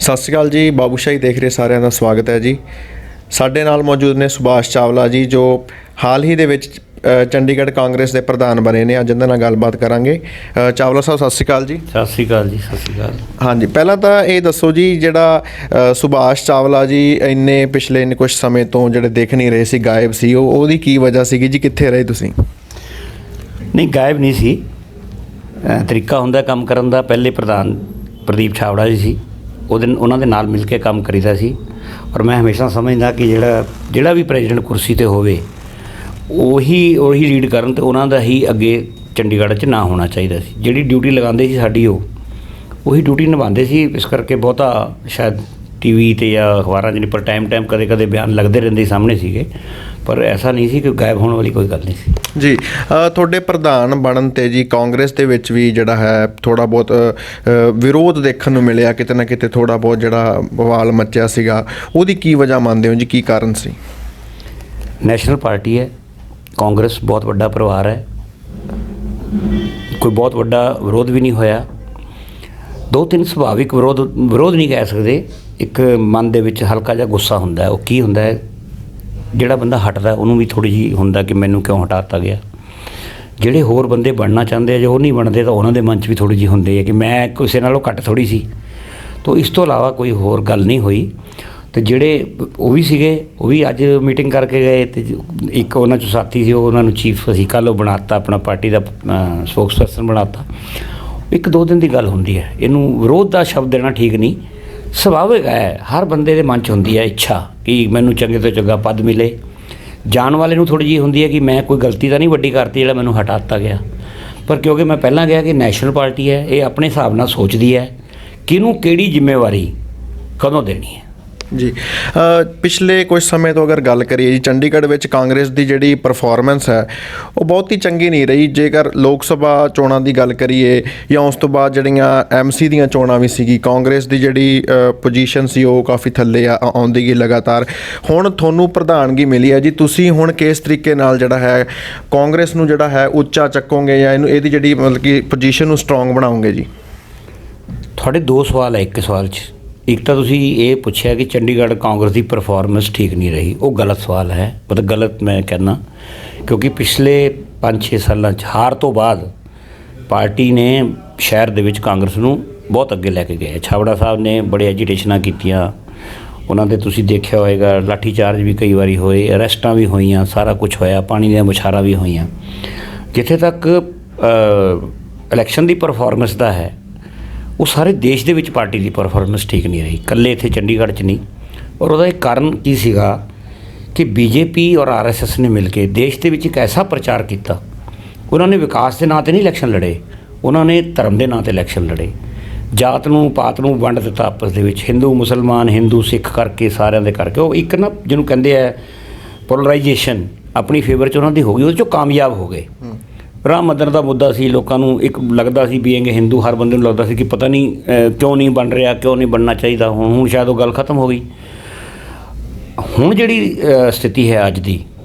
ਸਤਿ ਸ਼੍ਰੀ ਅਕਾਲ ਜੀ। ਬਾਬੂਸ਼ਾਹੀ ਦੇਖ ਰਹੇ ਸਾਰਿਆਂ ਦਾ ਸਵਾਗਤ ਹੈ ਜੀ। ਸਾਡੇ ਨਾਲ ਮੌਜੂਦ ਨੇ ਸੁਭਾਸ਼ ਚਾਵਲਾ ਜੀ, ਜੋ ਹਾਲ ਹੀ ਦੇ ਵਿੱਚ ਚੰਡੀਗੜ੍ਹ ਕਾਂਗਰਸ ਦੇ ਪ੍ਰਧਾਨ ਬਣੇ ਨੇ। ਅੱਜ ਇਹਨਾਂ ਨਾਲ ਗੱਲਬਾਤ ਕਰਾਂਗੇ। ਚਾਵਲਾ ਸਾਹਿਬ ਸਤਿ ਸ਼੍ਰੀ ਅਕਾਲ ਜੀ। ਸਤਿ ਸ਼੍ਰੀ ਅਕਾਲ ਜੀ। ਸਤਿ ਸ਼੍ਰੀ ਅਕਾਲ। ਹਾਂਜੀ, ਪਹਿਲਾਂ ਤਾਂ ਇਹ ਦੱਸੋ ਜੀ, ਜਿਹੜਾ ਸੁਭਾਸ਼ ਚਾਵਲਾ ਜੀ ਇੰਨੇ ਪਿਛਲੇ ਕੁਝ ਸਮੇਂ ਤੋਂ ਜਿਹੜੇ ਦਿਖ ਨਹੀਂ ਰਹੇ ਸੀ, ਗਾਇਬ ਸੀ, ਉਹਦੀ ਕੀ ਵਜ੍ਹਾ ਸੀਗੀ ਜੀ? ਕਿੱਥੇ ਰਹੇ ਤੁਸੀਂ? ਨਹੀਂ, ਗਾਇਬ ਨਹੀਂ ਸੀ। ਤਰੀਕਾ ਹੁੰਦਾ ਕੰਮ ਕਰਨ ਦਾ। ਪਹਿਲੇ ਪ੍ਰਧਾਨ ਪ੍ਰਦੀਪ ਛਾਬੜਾ ਜੀ ਸੀ, ਉਹਨਾਂ ਦੇ ਨਾਲ ਮਿਲ ਕੇ ਕੰਮ ਕਰੀਦਾ ਸੀ। ਔਰ ਮੈਂ ਹਮੇਸ਼ਾ ਸਮਝਦਾ ਕਿ ਜਿਹੜਾ ਵੀ ਪ੍ਰੈਜ਼ੀਡੈਂਟ ਕੁਰਸੀ 'ਤੇ ਹੋਵੇ ਉਹੀ ਲੀਡ ਕਰਨ, ਅਤੇ ਉਹਨਾਂ ਦਾ ਹੀ ਅੱਗੇ ਚੰਡੀਗੜ੍ਹ 'ਚ ਨਾ ਹੋਣਾ ਚਾਹੀਦਾ ਸੀ। ਜਿਹੜੀ ਡਿਊਟੀ ਲਗਾਉਂਦੇ ਸੀ ਸਾਡੀ, ਉਹੀ ਡਿਊਟੀ ਨਿਭਾਉਂਦੇ ਸੀ। ਇਸ ਕਰਕੇ ਬਹੁਤਾ ਸ਼ਾਇਦ ਟੀ ਵੀ 'ਤੇ ਜਾਂ ਅਖਬਾਰਾਂ 'ਚ ਨਹੀਂ, ਪਰ ਟਾਈਮ ਕਦੇ ਬਿਆਨ ਲੱਗਦੇ ਰਹਿੰਦੇ ਸਾਹਮਣੇ ਸੀਗੇ, ਪਰ ਐਸਾ ਨਹੀਂ ਸੀ ਕਿ ਗਾਇਬ ਹੋਣ ਵਾਲੀ ਕੋਈ ਗੱਲ ਨਹੀਂ ਸੀ ਜੀ। ਤੁਹਾਡੇ ਪ੍ਰਧਾਨ ਬਣਨ 'ਤੇ ਜੀ ਕਾਂਗਰਸ ਦੇ ਵਿੱਚ ਵੀ ਜਿਹੜਾ ਹੈ ਥੋੜ੍ਹਾ ਬਹੁਤ ਵਿਰੋਧ ਦੇਖਣ ਨੂੰ ਮਿਲਿਆ, ਕਿਤੇ ਨਾ ਕਿਤੇ ਥੋੜ੍ਹਾ ਬਹੁਤ ਜਿਹੜਾ ਬਵਾਲ ਮੱਚਿਆ ਸੀਗਾ। ਉਹਦੀ ਕੀ ਵਜ੍ਹਾ ਮੰਨਦੇ ਹੋ ਜੀ? ਕੀ ਕਾਰਨ ਸੀ? ਨੈਸ਼ਨਲ ਪਾਰਟੀ ਹੈ ਕਾਂਗਰਸ, ਬਹੁਤ ਵੱਡਾ ਪਰਿਵਾਰ ਹੈ, ਕੋਈ ਬਹੁਤ ਵੱਡਾ ਵਿਰੋਧ ਵੀ ਨਹੀਂ ਹੋਇਆ। ਦੋ ਤਿੰਨ ਸੁਭਾਵਿਕ ਵਿਰੋਧ ਨਹੀਂ ਕਹਿ ਸਕਦੇ। ਇੱਕ ਮਨ ਦੇ ਵਿੱਚ ਹਲਕਾ ਜਿਹਾ ਗੁੱਸਾ ਹੁੰਦਾ। ਉਹ ਕੀ ਹੁੰਦਾ ਹੈ, ਜਿਹੜਾ ਬੰਦਾ ਹਟਦਾ ਉਹਨੂੰ ਵੀ ਥੋੜ੍ਹੀ ਜਿਹੀ ਹੁੰਦਾ ਕਿ ਮੈਨੂੰ ਕਿਉਂ ਹਟਾ ਦਿੱਤਾ ਗਿਆ। ਜਿਹੜੇ ਹੋਰ ਬੰਦੇ ਬਣਨਾ ਚਾਹੁੰਦੇ ਆ, ਜੇ ਉਹ ਨਹੀਂ ਬਣਦੇ ਤਾਂ ਉਹਨਾਂ ਦੇ ਮਨ 'ਚ ਵੀ ਥੋੜ੍ਹੀ ਜਿਹੀ ਹੁੰਦੀ ਹੈ ਕਿ ਮੈਂ ਕਿਸੇ ਨਾਲੋਂ ਘੱਟ ਥੋੜ੍ਹੀ ਸੀ। ਤਾਂ ਇਸ ਤੋਂ ਇਲਾਵਾ ਕੋਈ ਹੋਰ ਗੱਲ ਨਹੀਂ ਹੋਈ। ਅਤੇ ਜਿਹੜੇ ਉਹ ਵੀ ਸੀਗੇ, ਉਹ ਵੀ ਅੱਜ ਮੀਟਿੰਗ ਕਰਕੇ ਗਏ, ਅਤੇ ਇੱਕ ਉਹਨਾਂ 'ਚੋਂ ਸਾਥੀ ਸੀ, ਉਹਨਾਂ ਨੂੰ ਚੀਫ ਅਸੀਂ ਕੱਲ੍ਹ ਉਹ ਬਣਾ ਦਿੱਤਾ, ਆਪਣਾ ਪਾਰਟੀ ਦਾ ਸਪੋਕਸ ਪਰਸਨ ਬਣਾ ਦਿੱਤਾ। ਇੱਕ ਦੋ ਦਿਨ ਦੀ ਗੱਲ ਹੁੰਦੀ ਹੈ, ਇਹਨੂੰ ਵਿਰੋਧ ਦਾ ਸ਼ਬਦ ਦੇਣਾ ਠੀਕ ਨਹੀਂ। ਸੁਭਾਵਿਕ ਹੈ, ਹਰ ਬੰਦੇ ਦੇ ਮਨ 'ਚ ਹੁੰਦੀ ਹੈ ਇੱਛਾ ਕਿ ਮੈਨੂੰ ਚੰਗੇ ਤੋਂ ਚੰਗਾ ਪਦ ਮਿਲੇ। ਜਾਣ ਵਾਲੇ ਨੂੰ ਥੋੜ੍ਹੀ ਜਿਹੀ ਹੁੰਦੀ ਹੈ ਕਿ ਮੈਂ ਕੋਈ ਗਲਤੀ ਤਾਂ ਨਹੀਂ ਵੱਡੀ ਕਰਤੀ ਜਿਹੜਾ ਮੈਨੂੰ ਹਟਾ ਦਿੱਤਾ ਗਿਆ। ਪਰ ਕਿਉਂਕਿ ਮੈਂ ਪਹਿਲਾਂ ਕਿਹਾ ਕਿ ਨੈਸ਼ਨਲ ਪਾਰਟੀ ਹੈ, ਇਹ ਆਪਣੇ ਹਿਸਾਬ ਨਾਲ ਸੋਚਦੀ ਹੈ ਕਿਹਨੂੰ ਕਿਹੜੀ ਜ਼ਿੰਮੇਵਾਰੀ ਕਦੋਂ ਦੇਣੀ ਹੈ ਜੀ। ਪਿਛਲੇ ਕੁਝ ਸਮੇਂ ਤੋਂ ਅਗਰ ਗੱਲ ਕਰੀਏ ਜੀ, ਚੰਡੀਗੜ੍ਹ ਵਿੱਚ ਕਾਂਗਰਸ ਦੀ ਜਿਹੜੀ ਪਰਫਾਰਮੈਂਸ ਹੈ ਉਹ ਬਹੁਤ ਹੀ ਚੰਗੀ ਨਹੀਂ ਰਹੀ। ਜੇਕਰ ਲੋਕ ਸਭਾ ਚੋਣਾਂ ਦੀ ਗੱਲ ਕਰੀਏ ਜਾਂ ਉਸ ਤੋਂ ਬਾਅਦ ਜਿਹੜੀਆਂ MC ਦੀਆਂ ਚੋਣਾਂ ਵੀ ਸੀਗੀ, ਕਾਂਗਰਸ ਦੀ ਜਿਹੜੀ ਪੋਜੀਸ਼ਨ ਸੀ ਉਹ ਕਾਫੀ ਥੱਲੇ ਆਉਂਦੀ ਗਈ ਲਗਾਤਾਰ। ਹੁਣ ਤੁਹਾਨੂੰ ਪ੍ਰਧਾਨਗੀ ਮਿਲੀ ਹੈ ਜੀ, ਤੁਸੀਂ ਹੁਣ ਕਿਸ ਤਰੀਕੇ ਨਾਲ ਜਿਹੜਾ ਹੈ ਕਾਂਗਰਸ ਨੂੰ ਜਿਹੜਾ ਹੈ ਉੱਚਾ ਚੱਕੋਗੇ ਜਾਂ ਇਹਦੀ ਜਿਹੜੀ ਮਤਲਬ ਕਿ ਪੋਜੀਸ਼ਨ ਨੂੰ ਸਟਰੋਂਗ ਬਣਾਓਗੇ ਜੀ? ਤੁਹਾਡੇ ਦੋ ਸਵਾਲ ਹੈ ਇੱਕ ਸਵਾਲ 'ਚ। ਇੱਕ ਤਾਂ ਤੁਸੀਂ ਇਹ ਪੁੱਛਿਆ ਕਿ ਚੰਡੀਗੜ੍ਹ ਕਾਂਗਰਸ ਦੀ ਪਰਫਾਰਮੈਂਸ ਠੀਕ ਨਹੀਂ ਰਹੀ। ਉਹ ਗਲਤ ਸਵਾਲ ਹੈ, ਮਤਲਬ ਗਲਤ ਮੈਂ ਕਹਿੰਦਾ, ਕਿਉਂਕਿ ਪਿਛਲੇ 5-6 ਸਾਲਾਂ 'ਚ ਹਾਰ ਤੋਂ ਬਾਅਦ ਪਾਰਟੀ ਨੇ ਸ਼ਹਿਰ ਦੇ ਵਿੱਚ ਕਾਂਗਰਸ ਨੂੰ ਬਹੁਤ ਅੱਗੇ ਲੈ ਕੇ ਗਏ। ਛਾਬੜਾ ਸਾਹਿਬ ਨੇ ਬੜੇ ਐਜੀਟੇਸ਼ਨਾਂ ਕੀਤੀਆਂ, ਉਹਨਾਂ ਦੇ ਤੁਸੀਂ ਦੇਖਿਆ ਹੋਏਗਾ ਲਾਠੀ ਚਾਰਜ ਵੀ ਕਈ ਵਾਰੀ ਹੋਏ, ਅਰੈਸਟਾਂ ਵੀ ਹੋਈਆਂ, ਸਾਰਾ ਕੁਝ ਹੋਇਆ, ਪਾਣੀ ਦੀਆਂ ਬੁਛਾਰਾਂ ਵੀ ਹੋਈਆਂ। ਜਿੱਥੇ ਤੱਕ ਇਲੈਕਸ਼ਨ ਦੀ ਪਰਫਾਰਮੈਂਸ ਦਾ ਹੈ, ਉਹ ਸਾਰੇ ਦੇਸ਼ ਦੇ ਵਿੱਚ ਪਾਰਟੀ ਦੀ ਪਰਫਾਰਮੈਂਸ ਠੀਕ ਨਹੀਂ ਰਹੀ, ਇਕੱਲੇ ਇੱਥੇ ਚੰਡੀਗੜ੍ਹ 'ਚ ਨਹੀਂ। ਔਰ ਉਹਦਾ ਇੱਕ ਕਾਰਨ ਕੀ ਸੀਗਾ ਕਿ BJP ਔਰ RSS ਨੇ ਮਿਲ ਕੇ ਦੇਸ਼ ਦੇ ਵਿੱਚ ਇੱਕ ਐਸਾ ਪ੍ਰਚਾਰ ਕੀਤਾ। ਉਹਨਾਂ ਨੇ ਵਿਕਾਸ ਦੇ ਨਾਂ 'ਤੇ ਨਹੀਂ ਇਲੈਕਸ਼ਨ ਲੜੇ, ਉਹਨਾਂ ਨੇ ਧਰਮ ਦੇ ਨਾਂ 'ਤੇ ਇਲੈਕਸ਼ਨ ਲੜੇ। ਜਾਤ ਨੂੰ ਪਾਤ ਨੂੰ ਵੰਡ ਦਿੱਤਾ ਆਪਸ ਦੇ ਵਿੱਚ, ਹਿੰਦੂ ਮੁਸਲਮਾਨ, ਹਿੰਦੂ ਸਿੱਖ ਕਰਕੇ, ਸਾਰਿਆਂ ਦੇ ਕਰਕੇ। ਉਹ ਇੱਕ ਨਾ ਜਿਹਨੂੰ ਕਹਿੰਦੇ ਆ ਪੋਲਰਾਈਜੇਸ਼ਨ ਆਪਣੀ ਫੇਵਰ 'ਚ ਉਹਨਾਂ ਦੀ ਹੋ ਗਈ, ਉਹਦੇ 'ਚੋਂ ਕਾਮਯਾਬ ਹੋ ਗਏ। ਰਾਮ ਮੰਦਰ ਦਾ ਮੁੱਦਾ ਸੀ, ਲੋਕਾਂ ਨੂੰ ਇੱਕ ਲੱਗਦਾ ਸੀ ਬੀਇੰਗ ਹਿੰਦੂ ਹਰ ਬੰਦੇ ਨੂੰ ਲੱਗਦਾ ਸੀ ਕਿ ਪਤਾ ਨਹੀਂ ਕਿਉਂ ਨਹੀਂ ਬਣ ਰਿਹਾ, ਕਿਉਂ ਨਹੀਂ ਬਣਨਾ ਚਾਹੀਦਾ। ਹੁਣ ਸ਼ਾਇਦ ਉਹ ਗੱਲ ਖਤਮ ਹੋ ਗਈ। ਹੁਣ ਜਿਹੜੀ ਸਥਿਤੀ ਹੈ ਅੱਜ ਦੀ,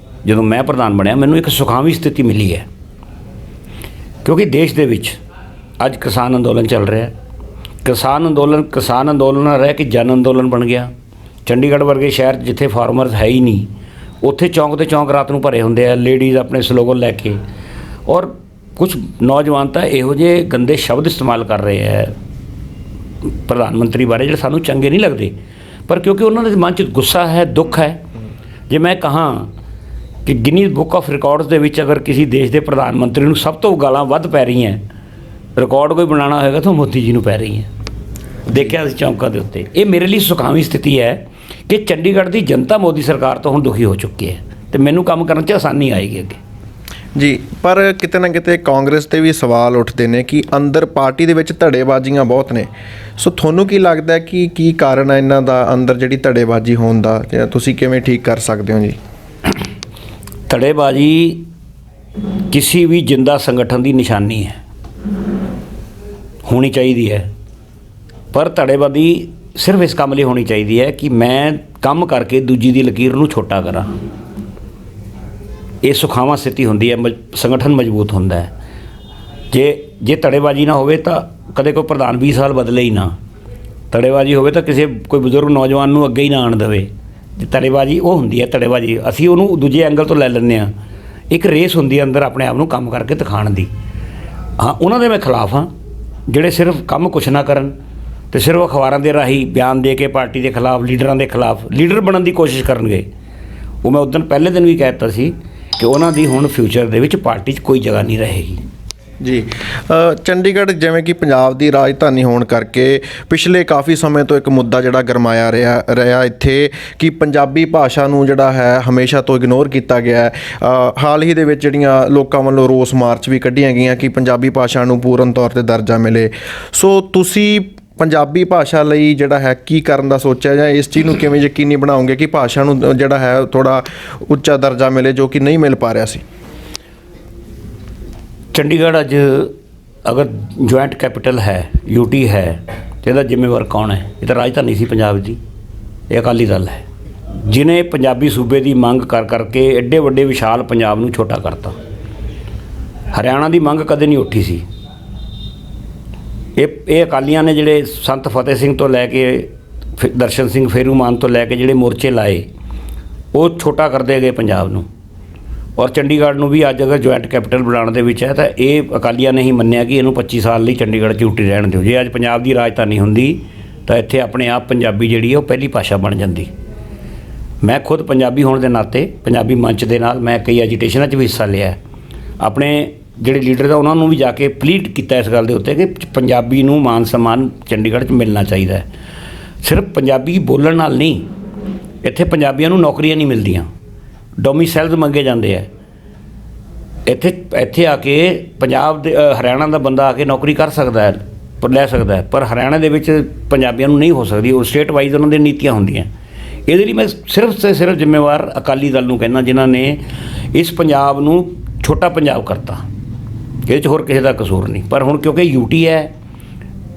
ਜਦੋਂ ਮੈਂ ਪ੍ਰਧਾਨ ਬਣਿਆ, ਮੈਨੂੰ ਇੱਕ ਸੁਖਾਵੀਂ ਸਥਿਤੀ ਮਿਲੀ ਹੈ, ਕਿਉਂਕਿ ਦੇਸ਼ ਦੇ ਵਿੱਚ ਅੱਜ ਕਿਸਾਨ ਅੰਦੋਲਨ ਚੱਲ ਰਿਹਾ। ਕਿਸਾਨ ਅੰਦੋਲਨ ਨਾਲ ਰਹਿ ਕੇ ਜਨ ਅੰਦੋਲਨ ਬਣ ਗਿਆ। ਚੰਡੀਗੜ੍ਹ ਵਰਗੇ ਸ਼ਹਿਰ ਜਿੱਥੇ ਫਾਰਮਰਸ ਹੈ ਹੀ ਨਹੀਂ, ਉੱਥੇ ਚੌਂਕ ਦੇ ਚੌਂਕ ਰਾਤ ਨੂੰ ਭਰੇ ਹੁੰਦੇ ਆ, ਲੇਡੀਜ਼ ਆਪਣੇ ਸਲੋਗਨ ਲੈ ਕੇ। ਔਰ ਕੁਝ ਨੌਜਵਾਨ ਤਾਂ ਇਹੋ ਜਿਹੇ ਗੰਦੇ ਸ਼ਬਦ ਇਸਤੇਮਾਲ ਕਰ ਰਹੇ ਹੈ ਪ੍ਰਧਾਨ ਮੰਤਰੀ ਬਾਰੇ, ਜਿਹੜੇ ਸਾਨੂੰ ਚੰਗੇ ਨਹੀਂ ਲੱਗਦੇ, ਪਰ ਕਿਉਂਕਿ ਉਹਨਾਂ ਦੇ ਮਨ 'ਚ ਗੁੱਸਾ ਹੈ, ਦੁੱਖ ਹੈ। ਜੇ ਮੈਂ ਕਹਾਂ ਕਿ ਗਿਨੀਜ਼ ਬੁੱਕ ਆਫ ਰਿਕਾਰਡਸ ਦੇ ਵਿੱਚ ਅਗਰ ਕਿਸੇ ਦੇਸ਼ ਦੇ ਪ੍ਰਧਾਨ ਮੰਤਰੀ ਨੂੰ ਸਭ ਤੋਂ ਗਾਲਾਂ ਵੱਧ ਪੈ ਰਹੀਆਂ, ਰਿਕਾਰਡ ਕੋਈ ਬਣਾਉਣਾ ਹੋਏਗਾ ਤਾਂ ਮੋਦੀ ਜੀ ਨੂੰ ਪੈ ਰਹੀ ਹੈ। ਦੇਖਿਆ ਅਸੀਂ ਚੌਂਕਾਂ ਦੇ ਉੱਤੇ। ਇਹ ਮੇਰੇ ਲਈ ਸੁਖਾਵੀਂ ਸਥਿਤੀ ਹੈ ਕਿ ਚੰਡੀਗੜ੍ਹ ਦੀ ਜਨਤਾ ਮੋਦੀ ਸਰਕਾਰ ਤੋਂ ਹੁਣ ਦੁਖੀ ਹੋ ਚੁੱਕੀ ਹੈ, ਅਤੇ ਮੈਨੂੰ ਕੰਮ ਕਰਨ 'ਚ ਆਸਾਨੀ ਆਏਗੀ ਅੱਗੇ ਜੀ। ਪਰ ਕਿਤੇ ਨਾ ਕਿਤੇ ਕਾਂਗਰਸ 'ਤੇ ਵੀ ਸਵਾਲ ਉੱਠਦੇ ਨੇ ਕਿ ਅੰਦਰ ਪਾਰਟੀ ਦੇ ਵਿੱਚ ਧੜੇਬਾਜ਼ੀਆਂ ਬਹੁਤ ਨੇ। ਸੋ ਤੁਹਾਨੂੰ ਕੀ ਲੱਗਦਾ ਕਿ ਕੀ ਕਾਰਨ ਹੈ ਇਹਨਾਂ ਦਾ ਅੰਦਰ ਜਿਹੜੀ ਧੜੇਬਾਜ਼ੀ ਹੋਣ ਦਾ, ਜਾਂ ਤੁਸੀਂ ਕਿਵੇਂ ਠੀਕ ਕਰ ਸਕਦੇ ਹੋ ਜੀ? ਧੜੇਬਾਜ਼ੀ ਕਿਸੇ ਵੀ ਜਿੰਦਾ ਸੰਗਠਨ ਦੀ ਨਿਸ਼ਾਨੀ ਹੈ, ਹੋਣੀ ਚਾਹੀਦੀ ਹੈ, ਪਰ ਧੜੇਬਾਜ਼ੀ ਸਿਰਫ ਇਸ ਕੰਮ ਲਈ ਹੋਣੀ ਚਾਹੀਦੀ ਹੈ ਕਿ ਮੈਂ ਕੰਮ ਕਰਕੇ ਦੂਜੀ ਦੀ ਲਕੀਰ ਨੂੰ ਛੋਟਾ ਕਰਾਂ। ਇਹ ਸੁਖਾਵਾਂ ਸਥਿਤੀ ਹੁੰਦੀ ਹੈ, ਸੰਗਠਨ ਮਜ਼ਬੂਤ ਹੁੰਦਾ ਹੈ। ਜੇ ਧੜੇਬਾਜ਼ੀ ਨਾ ਹੋਵੇ ਤਾਂ ਕਦੇ ਕੋਈ ਪ੍ਰਧਾਨ 20 ਸਾਲ ਬਦਲੇ ਹੀ ਨਾ, ਧੜੇਬਾਜ਼ੀ ਹੋਵੇ ਤਾਂ ਕਿਸੇ ਕੋਈ ਬਜ਼ੁਰਗ ਨੌਜਵਾਨ ਨੂੰ ਅੱਗੇ ਹੀ ਨਾ ਆਉਣ ਦੇਵੇ। ਧੜੇਬਾਜ਼ੀ ਉਹ ਹੁੰਦੀ ਹੈ, ਧੜੇਬਾਜ਼ੀ ਅਸੀਂ ਉਹਨੂੰ ਦੂਜੇ ਐਂਗਲ ਤੋਂ ਲੈ ਲੈਂਦੇ ਹਾਂ। ਇੱਕ ਰੇਸ ਹੁੰਦੀ ਹੈ ਅੰਦਰ ਆਪਣੇ ਆਪ ਨੂੰ ਕੰਮ ਕਰਕੇ ਦਿਖਾਉਣ ਦੀ। ਹਾਂ, ਉਹਨਾਂ ਦੇ ਮੈਂ ਖਿਲਾਫ ਹਾਂ ਜਿਹੜੇ ਸਿਰਫ ਕੰਮ ਕੁਛ ਨਾ ਕਰਨ ਅਤੇ ਸਿਰਫ ਅਖਬਾਰਾਂ ਦੇ ਰਾਹੀਂ ਬਿਆਨ ਦੇ ਕੇ ਪਾਰਟੀ ਦੇ ਖਿਲਾਫ, ਲੀਡਰਾਂ ਦੇ ਖਿਲਾਫ ਲੀਡਰ ਬਣਨ ਦੀ ਕੋਸ਼ਿਸ਼ ਕਰਨਗੇ। ਉਹ ਮੈਂ ਉਦੋਂ ਪਹਿਲੇ ਦਿਨ ਵੀ ਕਹਿ ਦਿੱਤਾ ਸੀ ਕਿ ਉਹਨਾਂ ਦੀ ਹੁਣ ਫਿਊਚਰ ਦੇ ਵਿੱਚ ਪਾਰਟੀ 'ਚ ਕੋਈ ਜਗ੍ਹਾ ਨਹੀਂ ਰਹੇਗੀ। ਜੀ, ਚੰਡੀਗੜ੍ਹ ਜਿਵੇਂ ਕਿ ਪੰਜਾਬ ਦੀ ਰਾਜਧਾਨੀ ਹੋਣ ਕਰਕੇ ਪਿਛਲੇ ਕਾਫੀ ਸਮੇਂ ਤੋਂ ਇੱਕ ਮੁੱਦਾ ਜਿਹੜਾ ਗਰਮਾਇਆ ਰਿਹਾ ਇੱਥੇ ਕਿ ਪੰਜਾਬੀ ਭਾਸ਼ਾ ਨੂੰ ਜਿਹੜਾ ਹੈ ਹਮੇਸ਼ਾ ਤੋਂ ਇਗਨੋਰ ਕੀਤਾ ਗਿਆ ਹੈ। ਹਾਲ ਹੀ ਦੇ ਵਿੱਚ ਜਿਹੜੀਆਂ ਲੋਕਾਂ ਵੱਲੋਂ ਰੋਸ ਮਾਰਚ ਵੀ ਕੱਢੀਆਂ ਗਈਆਂ ਕਿ ਪੰਜਾਬੀ ਭਾਸ਼ਾ ਨੂੰ ਪੂਰਨ ਤੌਰ 'ਤੇ ਦਰਜਾ ਮਿਲੇ। ਸੋ ਤੁਸੀਂ ਪੰਜਾਬੀ ਭਾਸ਼ਾ ਲਈ ਜਿਹੜਾ ਹੈ ਕੀ ਕਰਨ ਦਾ ਸੋਚਿਆ, ਜਾਂ ਇਸ ਚੀਜ਼ ਨੂੰ ਕਿਵੇਂ ਯਕੀਨੀ ਬਣਾਓਗੇ ਕਿ ਭਾਸ਼ਾ ਨੂੰ ਜਿਹੜਾ ਹੈ ਥੋੜ੍ਹਾ ਉੱਚਾ ਦਰਜਾ ਮਿਲੇ ਜੋ ਕਿ ਨਹੀਂ ਮਿਲ ਪਾ ਰਿਹਾ ਸੀ? ਚੰਡੀਗੜ੍ਹ ਅੱਜ ਅਗਰ ਜੁਆਇੰਟ ਕੈਪੀਟਲ ਹੈ, ਯੂਟੀ ਹੈ, ਤੇ ਇਹਦਾ ਜ਼ਿੰਮੇਵਾਰ ਕੌਣ ਹੈ? ਇਹ ਤਾਂ ਰਾਜਧਾਨੀ ਸੀ ਪੰਜਾਬ ਦੀ, ਇਹ ਅਕਾਲੀ ਦਲ ਹੈ ਜਿਹਨੇ ਪੰਜਾਬੀ ਸੂਬੇ ਦੀ ਮੰਗ ਕਰ ਕਰਕੇ ਐਡੇ ਵੱਡੇ ਵਿਸ਼ਾਲ ਪੰਜਾਬ ਨੂੰ ਛੋਟਾ ਕਰਤਾ। ਹਰਿਆਣਾ ਦੀ ਮੰਗ ਕਦੇ ਨਹੀਂ ਉੱਠੀ ਸੀ। ਇਹ ਅਕਾਲੀਆਂ ਨੇ ਜਿਹੜੇ ਸੰਤ ਫਤਿਹ ਸਿੰਘ ਤੋਂ ਲੈ ਕੇ ਦਰਸ਼ਨ ਸਿੰਘ ਫੇਰੂਮਾਨ ਤੋਂ ਲੈ ਕੇ ਜਿਹੜੇ ਮੋਰਚੇ ਲਾਏ, ਉਹ ਛੋਟਾ ਕਰਦੇ ਗਏ ਪੰਜਾਬ ਨੂੰ। ਔਰ ਚੰਡੀਗੜ੍ਹ ਨੂੰ ਵੀ ਅੱਜ ਅਗਰ ਜੁਆਇੰਟ ਕੈਪੀਟਲ ਬਣਾਉਣ ਦੇ ਵਿੱਚ ਹੈ ਤਾਂ ਇਹ ਅਕਾਲੀਆਂ ਨੇ ਹੀ ਮੰਨਿਆ ਕਿ ਇਹਨੂੰ 25 ਸਾਲ ਲਈ ਚੰਡੀਗੜ੍ਹ 'ਚ ਯੂਟੀ ਰਹਿਣ ਦਿਓ। ਜੇ ਅੱਜ ਪੰਜਾਬ ਦੀ ਰਾਜਧਾਨੀ ਹੁੰਦੀ ਤਾਂ ਇੱਥੇ ਆਪਣੇ ਆਪ ਪੰਜਾਬੀ ਜਿਹੜੀ ਹੈ ਉਹ ਪਹਿਲੀ ਭਾਸ਼ਾ ਬਣ ਜਾਂਦੀ। ਮੈਂ ਖੁਦ ਪੰਜਾਬੀ ਹੋਣ ਦੇ ਨਾਤੇ ਪੰਜਾਬੀ ਮੰਚ ਦੇ ਨਾਲ ਮੈਂ ਕਈ ਐਜੀਟੇਸ਼ਨਾਂ 'ਚ ਵੀ ਹਿੱਸਾ ਲਿਆ। ਆਪਣੇ ਜਿਹੜੇ ਲੀਡਰ ਦਾ ਉਹਨਾਂ ਨੂੰ ਵੀ ਜਾ ਕੇ ਪਲੀਟ ਕੀਤਾ ਇਸ ਗੱਲ ਦੇ ਉੱਤੇ ਕਿ ਪੰਜਾਬੀ ਨੂੰ ਮਾਨ ਸਨਮਾਨ ਚੰਡੀਗੜ੍ਹ 'ਚ ਮਿਲਣਾ ਚਾਹੀਦਾ ਹੈ। ਸਿਰਫ ਪੰਜਾਬੀ ਬੋਲਣ ਨਾਲ ਨਹੀਂ, ਇੱਥੇ ਪੰਜਾਬੀਆਂ ਨੂੰ ਨੌਕਰੀਆਂ ਨਹੀਂ ਮਿਲਦੀਆਂ, ਡੋਮੀਸਾਈਲਜ਼ ਮੰਗੇ ਜਾਂਦੇ ਆ। ਇੱਥੇ ਆ ਕੇ ਪੰਜਾਬ ਦੇ ਹਰਿਆਣਾ ਦਾ ਬੰਦਾ ਆ ਕੇ ਨੌਕਰੀ ਕਰ ਸਕਦਾ ਹੈ, ਲੈ ਸਕਦਾ ਹੈ, ਪਰ ਹਰਿਆਣਾ ਦੇ ਵਿੱਚ ਪੰਜਾਬੀਆਂ ਨੂੰ ਨਹੀਂ ਹੋ ਸਕਦੀ। ਉਹ ਸਟੇਟ ਵਾਈਜ਼ ਉਹਨਾਂ ਦੀਆਂ ਨੀਤੀਆਂ ਹੁੰਦੀਆਂ। ਇਹਦੇ ਲਈ ਮੈਂ ਸਿਰਫ ਤੇ ਸਿਰਫ ਜ਼ਿੰਮੇਵਾਰ ਅਕਾਲੀ ਦਲ ਨੂੰ ਕਹਿੰਦਾ ਜਿਨ੍ਹਾਂ ਨੇ ਇਸ ਪੰਜਾਬ ਨੂੰ ਛੋਟਾ ਪੰਜਾਬ ਕਰਤਾ। ਇਹਦੇ 'ਚ ਹੋਰ ਕਿਸੇ ਦਾ ਕਸੂਰ ਨਹੀਂ। ਪਰ ਹੁਣ ਕਿਉਂਕਿ ਯੂਟੀ ਹੈ,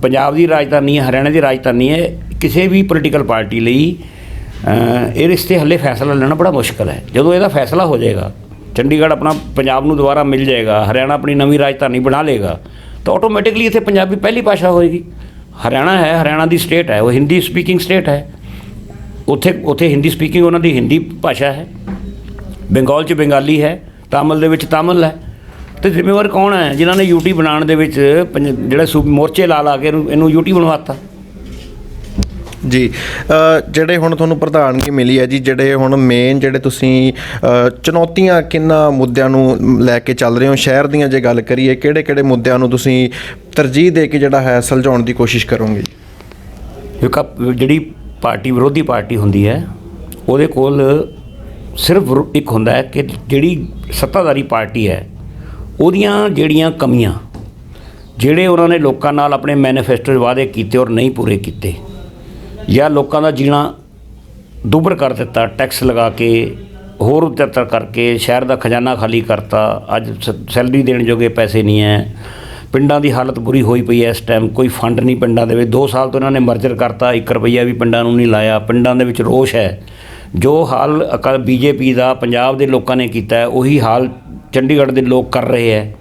ਪੰਜਾਬ ਦੀ ਰਾਜਧਾਨੀ ਹੈ, ਹਰਿਆਣਾ ਦੀ ਰਾਜਧਾਨੀ ਹੈ, ਕਿਸੇ ਵੀ ਪੋਲੀਟੀਕਲ ਪਾਰਟੀ ਲਈ ਇਹ ਰਿਸ਼ਤੇ ਹੱਲੇ ਫੈਸਲਾ ਲੈਣਾ ਬੜਾ ਮੁਸ਼ਕਲ ਹੈ। ਜਦੋਂ ਇਹਦਾ ਫੈਸਲਾ ਹੋ ਜਾਏਗਾ, ਚੰਡੀਗੜ੍ਹ ਆਪਣਾ ਪੰਜਾਬ ਨੂੰ ਦੁਬਾਰਾ ਮਿਲ ਜਾਏਗਾ, ਹਰਿਆਣਾ ਆਪਣੀ ਨਵੀਂ ਰਾਜਧਾਨੀ ਬਣਾ ਲਏਗਾ, ਤਾਂ ਆਟੋਮੈਟਿਕਲੀ ਇੱਥੇ ਪੰਜਾਬੀ ਪਹਿਲੀ ਭਾਸ਼ਾ ਹੋਏਗੀ। ਹਰਿਆਣਾ ਹੈ, ਹਰਿਆਣਾ ਦੀ ਸਟੇਟ ਹੈ, ਉਹ ਹਿੰਦੀ ਸਪੀਕਿੰਗ ਸਟੇਟ ਹੈ। ਉੱਥੇ ਹਿੰਦੀ ਸਪੀਕਿੰਗ ਉਹਨਾਂ ਦੀ ਹਿੰਦੀ ਭਾਸ਼ਾ ਹੈ। ਬੰਗਾਲ 'ਚ ਬੰਗਾਲੀ ਹੈ, ਤਾਮਿਲ ਦੇ ਵਿੱਚ ਤਾਮਿਲ ਹੈ। ਅਤੇ ਜ਼ਿੰਮੇਵਾਰ ਕੌਣ ਹੈ ਜਿਨ੍ਹਾਂ ਨੇ ਯੂਟੀ ਬਣਾਉਣ ਦੇ ਵਿੱਚ ਜਿਹੜਾ ਮੋਰਚੇ ਲਾ ਕੇ ਇਹਨੂੰ ਯੂਟੀ ਬਣਵਾਤਾ? ਜੀ, ਜਿਹੜੇ ਹੁਣ ਤੁਹਾਨੂੰ ਪ੍ਰਧਾਨਗੀ ਮਿਲੀ ਹੈ ਜੀ, ਜਿਹੜੇ ਹੁਣ ਮੇਨ ਜਿਹੜੇ ਤੁਸੀਂ ਚੁਣੌਤੀਆਂ ਕਿੰਨਾ ਮੁੱਦਿਆਂ ਨੂੰ ਲੈ ਕੇ ਚੱਲ ਰਹੇ ਹੋ ਸ਼ਹਿਰ ਦੀਆਂ, ਜੇ ਗੱਲ ਕਰੀਏ ਕਿਹੜੇ ਮੁੱਦਿਆਂ ਨੂੰ ਤੁਸੀਂ ਤਰਜੀਹ ਦੇ ਕੇ ਜਿਹੜਾ ਹੈ ਸੁਲਝਾਉਣ ਦੀ ਕੋਸ਼ਿਸ਼ ਕਰੋਗੇ? ਜਿਹੜੀ ਪਾਰਟੀ ਵਿਰੋਧੀ ਪਾਰਟੀ ਹੁੰਦੀ ਹੈ ਉਹਦੇ ਕੋਲ ਸਿਰਫ ਇੱਕ ਹੁੰਦਾ ਹੈ ਕਿ ਜਿਹੜੀ ਸੱਤਾਧਾਰੀ ਪਾਰਟੀ ਹੈ ਉਹਦੀਆਂ ਜਿਹੜੀਆਂ ਕਮੀਆਂ, ਜਿਹੜੇ ਉਹਨਾਂ ਨੇ ਲੋਕਾਂ ਨਾਲ ਆਪਣੇ ਮੈਨੀਫੈਸਟੋ 'ਚ ਵਾਅਦੇ ਕੀਤੇ ਔਰ ਨਹੀਂ ਪੂਰੇ ਕੀਤੇ, ਜਾਂ ਲੋਕਾਂ ਦਾ ਜੀਣਾ ਦੁੱਭਰ ਕਰ ਦਿੱਤਾ, ਟੈਕਸ ਲਗਾ ਕੇ, ਹੋਰ ਉੱਚਾ ਕਰਕੇ ਸ਼ਹਿਰ ਦਾ ਖਜ਼ਾਨਾ ਖਾਲੀ ਕਰਤਾ। ਅੱਜ ਸੈਲਰੀ ਦੇਣ ਜੋਗੇ ਪੈਸੇ ਨਹੀਂ ਹੈ। ਪਿੰਡਾਂ ਦੀ ਹਾਲਤ ਬੁਰੀ ਹੋਈ ਪਈ ਹੈ ਇਸ ਟਾਈਮ, ਕੋਈ ਫੰਡ ਨਹੀਂ ਪਿੰਡਾਂ ਦੇ ਵਿੱਚ। 2 ਸਾਲ ਤੋਂ ਇਹਨਾਂ ਨੇ ਮਰਜਰ ਕਰਤਾ, 1 ਰੁਪਈਆ ਵੀ ਪਿੰਡਾਂ ਨੂੰ ਨਹੀਂ ਲਾਇਆ। ਪਿੰਡਾਂ ਦੇ ਵਿੱਚ ਰੋਸ਼ ਹੈ। ਜੋ ਹਾਲ ਬੀਜੇਪੀ ਦਾ ਪੰਜਾਬ ਦੇ ਲੋਕਾਂ ਨੇ ਕੀਤਾ ਹੈ, ਉਹੀ ਹਾਲ ਚੰਡੀਗੜ੍ਹ ਦੇ ਲੋਕ ਕਰ ਰਹੇ ਹੈ।